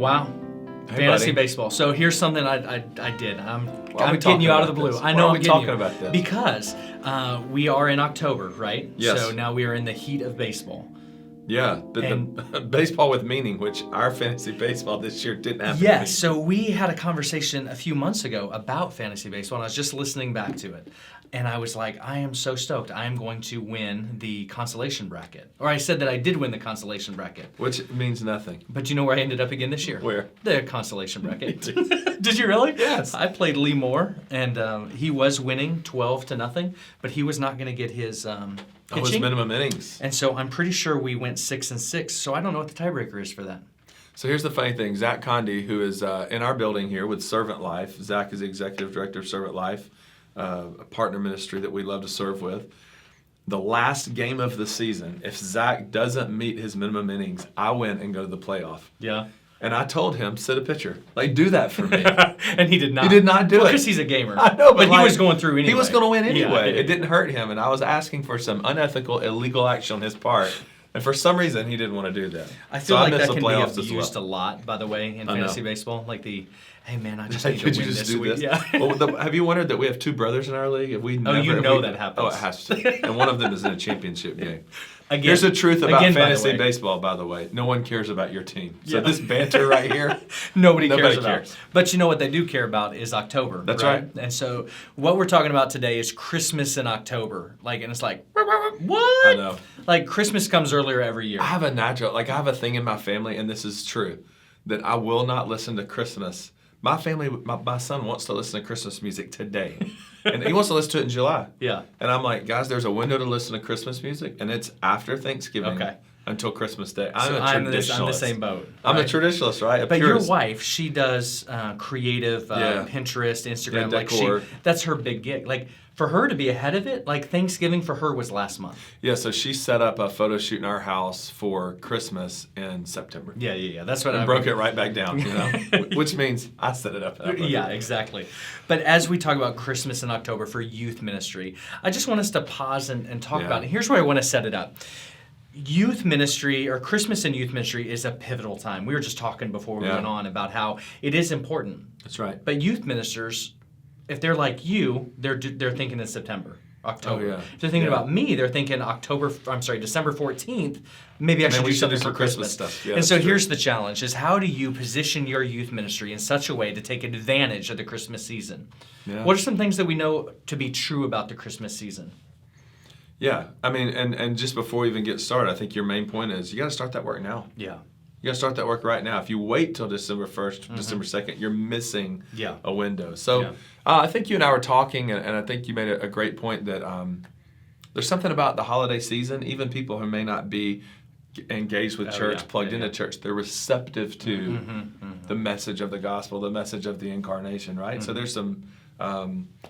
Wow. Hey, Fantasy buddy. baseball. So here's something I did. I'm Why are we getting you talking out of the about blue. this? I Why know are I'm we getting talking you. about this? Because we are in October, right? Yes. So now we are in the heat of baseball. Yeah, the baseball with meaning, which our fantasy baseball this year didn't have. Yes, so we had a conversation a few months ago about fantasy baseball, and I was just listening back to it. And I was like, I am so stoked. I am going to win the consolation bracket. Or I said that I did win the consolation bracket. Which means nothing. But you know where I ended up again this year? Where? The consolation bracket. Did you really? Yes. I played Lee Moore, and he was winning 12-0, but he was not going to get his His pitching. minimum innings. And so I'm pretty sure we went 6-6. So I don't know what the tiebreaker is for that. So here's the funny thing. Zach Conde, who is in our building here with Servant Life. Zach is the executive director of Servant Life, a partner ministry that we love to serve with. The last game of the season, if Zach doesn't meet his minimum innings, I win and go to the playoff. Yeah. And I told him, sit a pitcher. Like, do that for me. And he did not. He did not do it. Because he's a gamer. I know, but he like, was going through anyway. He was going to win anyway. Yeah. It didn't hurt him, and I was asking for some unethical, illegal action on his part. And for some reason, he didn't want to do that. I feel so like I that missed can the be playoffs abused as well. a lot, by the way, in I know. fantasy baseball. Like hey man, I just Hey, need to could win you just this do week. this? Yeah. Well, have you wondered that we have two brothers in our league? Have we never, you know that happens. Oh, it has to. And one of them is in a championship game. Again, Here's the truth about again, by the fantasy way. baseball, by the way. No one cares about your team. So Yeah. this banter right here, Nobody Nobody cares about. cares. But you know what they do care about is October. That's right. And so what we're talking about today is Christmas in October. And it's like, what? I know. Like Christmas comes earlier every year. I have I have a thing in my family, and this is true, that I will not listen to Christmas. My family, my son wants to listen to Christmas music today. And he wants to listen to it in July. Yeah. And I'm like, guys, there's a window to listen to Christmas music, and it's after Thanksgiving until Christmas Day. I'm So a I'm traditionalist. the same boat. I'm a right? traditionalist, right? But your wife, she does creative Yeah. Pinterest, Instagram. Yeah, like decor. that's her big gig. Like for her to be ahead of it, like Thanksgiving for her was last month. Yeah, so she set up a photo shoot in our house for Christmas in September. Yeah. That's what And I broke it right back down, which means I set it up. Yeah, exactly. But as we talk about Christmas in October for youth ministry, I just want us to pause and talk about it. Here's where I want to set it up. Youth ministry or Christmas in youth ministry is a pivotal time. We were just talking before we went on about how it is important. That's right. But youth ministers, if they're like you, they're thinking in September, October. Oh, yeah. If they're thinking Yeah. about me, they're thinking December 14th. Maybe I should do something for Christmas stuff. Yeah, and so that's true. here's the challenge: is how do you position your youth ministry in such a way to take advantage of the Christmas season? Yeah. What are some things that we know to be true about the Christmas season? Yeah, I mean, and just before we even get started, I think your main point is you got to start that work now. Yeah. You got to start that work right now. If you wait till December 1st, December 2nd, you're missing a window. So I think you and I were talking, and I think you made a great point that there's something about the holiday season, even people who may not be engaged with church, plugged into church, they're receptive to the message of the gospel, the message of the incarnation, right? So there's some,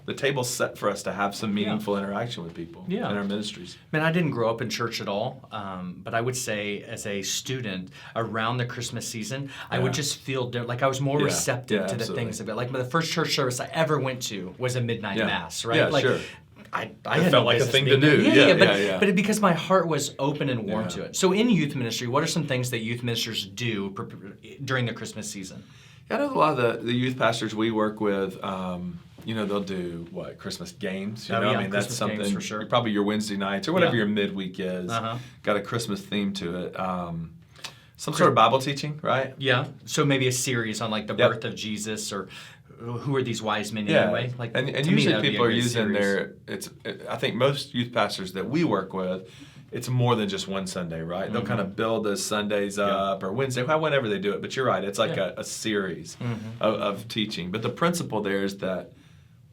the table's set for us to have some meaningful interaction with people in our ministries. Man, I didn't grow up in church at all, but I would say as a student around the Christmas season, I would just feel like I was more receptive to the things of it. Like the first church service I ever went to was a midnight mass, right? Yeah, like, sure. I It had felt no like a business thing being to do. there. But because my heart was open and warm to it. So in youth ministry, what are some things that youth ministers do during the Christmas season? I know a lot of the youth pastors we work with, they'll do Christmas games. I mean, Christmas that's something. games for sure. Probably your Wednesday nights or whatever your midweek is. Got a Christmas theme to it. Some sort of Bible teaching, right? Yeah. So maybe a series on like the birth of Jesus or who are these wise men anyway? Like, and to me, usually that'd be a people are good using series. I think most youth pastors that we work with, it's more than just one Sunday, right? They'll kind of build those Sundays up or Wednesday, whenever they do it. But you're right, it's like a series of teaching. But the principle there is that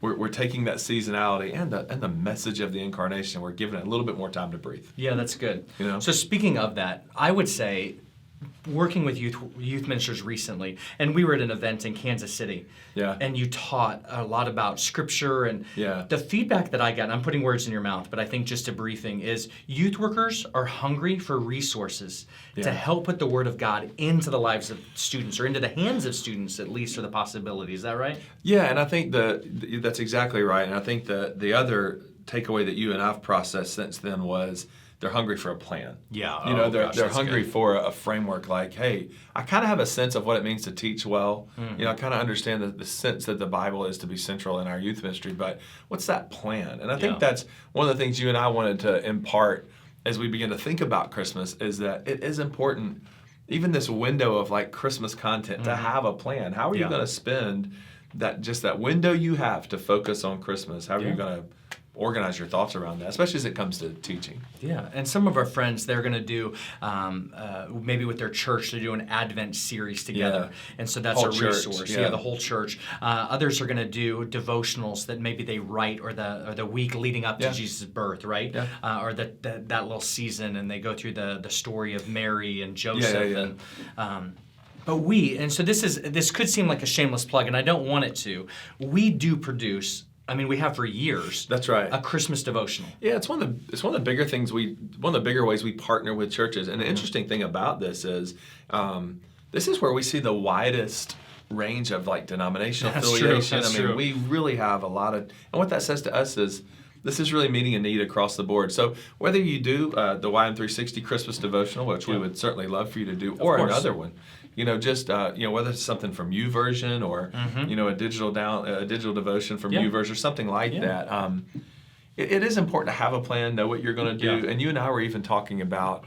we're taking that seasonality and the message of the incarnation, we're giving it a little bit more time to breathe. Yeah, that's good. You know? So speaking of that, I would say working with youth ministers recently, and we were at an event in Kansas City, and you taught a lot about Scripture, and the feedback that I got, and I'm putting words in your mouth, but I think just a briefing, is youth workers are hungry for resources to help put the Word of God into the lives of students, or into the hands of students at least, or the possibility. Is that right? Yeah, and I think that's exactly right, and I think the other takeaway that you and I've processed since then was they're hungry for a plan. Yeah. You know, they're That's hungry good. for a framework like, hey, I kind of have a sense of what it means to teach well. You know, I kind of understand the sense that the Bible is to be central in our youth ministry, but what's that plan? And I think that's one of the things you and I wanted to impart as we begin to think about Christmas, is that it is important, even this window of like Christmas content, to have a plan. How are you going to spend that window you have to focus on Christmas? How are you going to organize your thoughts around that, especially as it comes to teaching? Yeah, and some of our friends, they're going to do, maybe with their church, they do an Advent series together. And so that's Whole a church, resource. yeah. The whole church. Others are going to do devotionals that maybe they write or the week leading up to Jesus' birth, right? Yeah. Or that little season, and they go through the story of Mary and Joseph. And so this could seem like a shameless plug, and I don't want it to. We do produce, I mean, we have for years. That's right. A Christmas devotional. Yeah, it's one of the bigger things one of the bigger ways we partner with churches. And the interesting thing about this is where we see the widest range of like denominational affiliation. That's I mean, true. we really have a lot of, and what that says to us is this is really meeting a need across the board. So whether you do the YM360 Christmas devotional, which we would certainly love for you to do, or another one, you know, just whether it's something from YouVersion or you know, a digital devotion from YouVersion or something like that. It is important to have a plan, know what you're going to do, and you and I were even talking about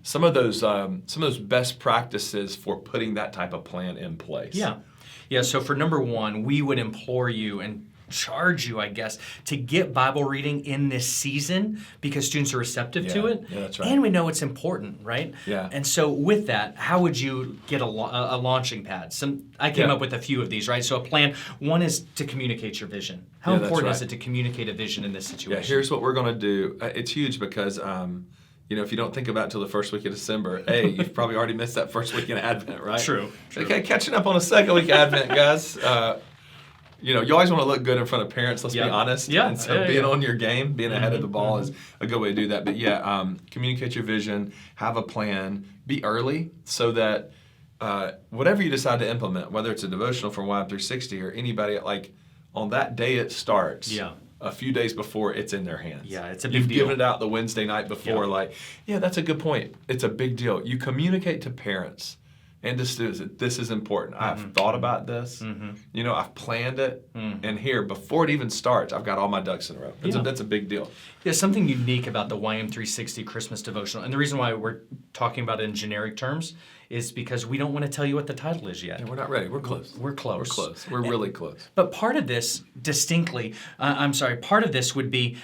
some of those best practices for putting that type of plan in place. Yeah. So for number one, we would implore you and charge you, I guess, to get Bible reading in this season because students are receptive to it. Yeah, that's right. And we know it's important, right? Yeah. And so with that, how would you get a launching pad? I came up with a few of these, right? So a plan, one is to communicate your vision. How important is it to communicate a vision in this situation? Yeah, here's what we're going to do. It's huge because you know, if you don't think about it till the first week of December, you've probably already missed that first week in Advent, right? True. Okay, catching up on the second week of Advent, guys. You know, you always want to look good in front of parents, let's be honest. Yeah. And so being on your game, being ahead of the ball is a good way to do that. But communicate your vision, have a plan, be early so that whatever you decide to implement, whether it's a devotional from YM360 or anybody, like on that day it starts. Yeah. A few days before it's in their hands. Yeah, it's a big You've deal. given it out the Wednesday night before, that's a good point. It's a big deal. You communicate to parents and to students that this is important. I've thought about this. You know, I've planned it. And here, before it even starts, I've got all my ducks in a row. That's a big deal. There's something unique about the YM360 Christmas devotional. And the reason why we're talking about it in generic terms is because we don't want to tell you what the title is yet. Yeah, we're not ready. We're close. We're close. We're close. We're really close. But part of this part of this would be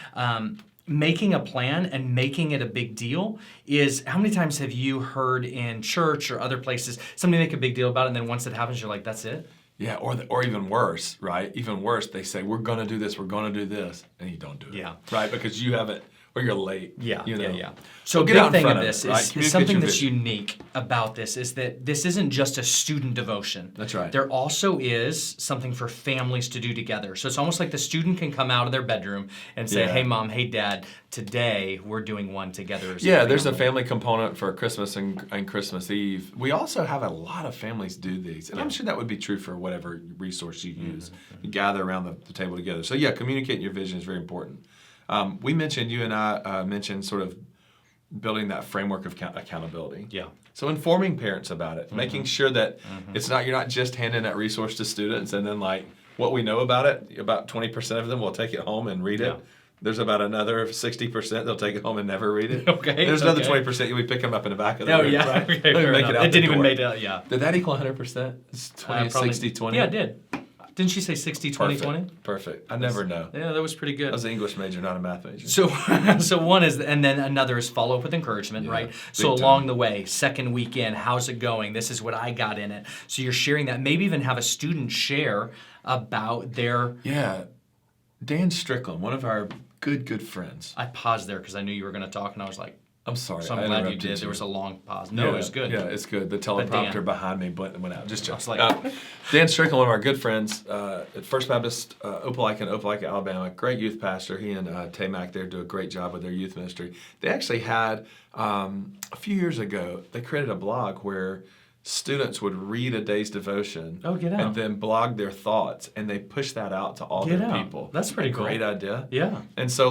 making a plan and making it a big deal. Is how many times have you heard in church or other places somebody make a big deal about it, and then once it happens, you're like, that's it? Yeah, or even worse, right? Even worse, they say, we're going to do this, we're going to do this, and you don't do it. Yeah. Right? Because you haven't, or you're late. Yeah, you know? yeah. So a get big out in thing front of of this it, right? is Communicate something your that's vision. unique about this is that this isn't just a student devotion. That's right. There also is something for families to do together. So it's almost like the student can come out of their bedroom and say, hey, Mom, hey, Dad, today we're doing one together. Yeah, there's a family component for Christmas and Christmas Eve. We also have a lot of families do these. And I'm sure that would be true for whatever resource you use. You gather around the table together. So communicating your vision is very important. You and I mentioned sort of building that framework of accountability. Yeah. So informing parents about it, making sure that you're not just handing that resource to students and then like what we know about it, about 20% of them will take it home and read it. There's about another 60% they'll take it home and never read it. Okay. There's another 20% you'll be picking them up in the back of the room. Right? Okay, fair enough. It didn't even make it, Did that equal 100%? It's 20, 60, 20? Yeah, it did. Didn't she say 60, 20, 20? Perfect. I never know. Yeah, that was pretty good. I was an English major, not a math major. So one is, and then another is follow up with encouragement, right? So along the way, second weekend, how's it going? This is what I got in it. So you're sharing that. Maybe even have a student share about their... Yeah. Dan Strickland, one of our good friends. I paused there because I knew you were going to talk, and I was like, I'm sorry. So I'm glad you did. There was a long pause. No, it was good. Yeah, it's good. The teleprompter behind me went out. Just joking. Like, Dan Strickland, one of our good friends at First Baptist Opelika, Alabama, great youth pastor. He and Tay Mack there do a great job with their youth ministry. They actually had, a few years ago, they created a blog where students would read a day's devotion and then blog their thoughts, and they push that out to all their people. That's pretty cool. Great idea. Yeah. And so,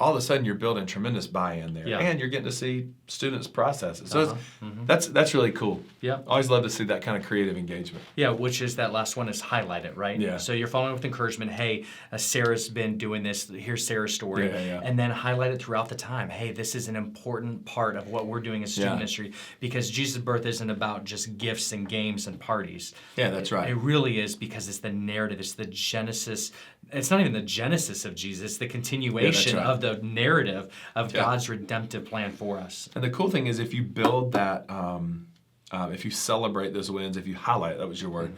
all of a sudden you're building tremendous buy-in there, and you're getting to see students process it. So that's really cool. Yeah, always love to see that kind of creative engagement. Yeah, which is that last one is highlight it, right? Yeah. So you're following with encouragement. Hey, Sarah's been doing this. Here's Sarah's story, and then highlight it throughout the time. Hey, this is an important part of what we're doing as student ministry, because Jesus' birth isn't about just gifts and games and parties. Yeah, that's right. It really is, because it's the narrative. It's the genesis. It's not even the genesis of Jesus. It's the continuation of the narrative of God's redemptive plan for us. And the cool thing is, if you build that, if you celebrate those wins, if you highlight, that was your word,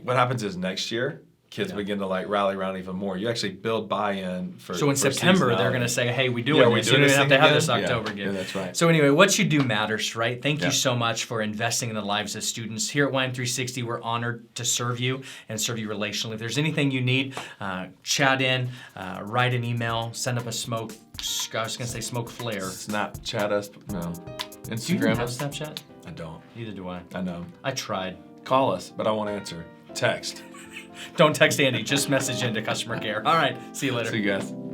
what happens is next year, kids begin to rally around even more. You actually build buy-in for. So in September, they're going to say, "Hey, we doing this. We don't even have to have this October again." Yeah, that's right. So anyway, what you do matters, right? Thank you so much for investing in the lives of students. Here at YM360, we're honored to serve you and serve you relationally. If there's anything you need, chat in, write an email, send up a smoke. I was going to say smoke flare. Snapchat us, no. Instagram. Do you even have Snapchat? I don't. Neither do I. I know. I tried. Call us, but I won't answer. Text. Don't text Andy. Just message into customer care. All right. See you later. See you guys.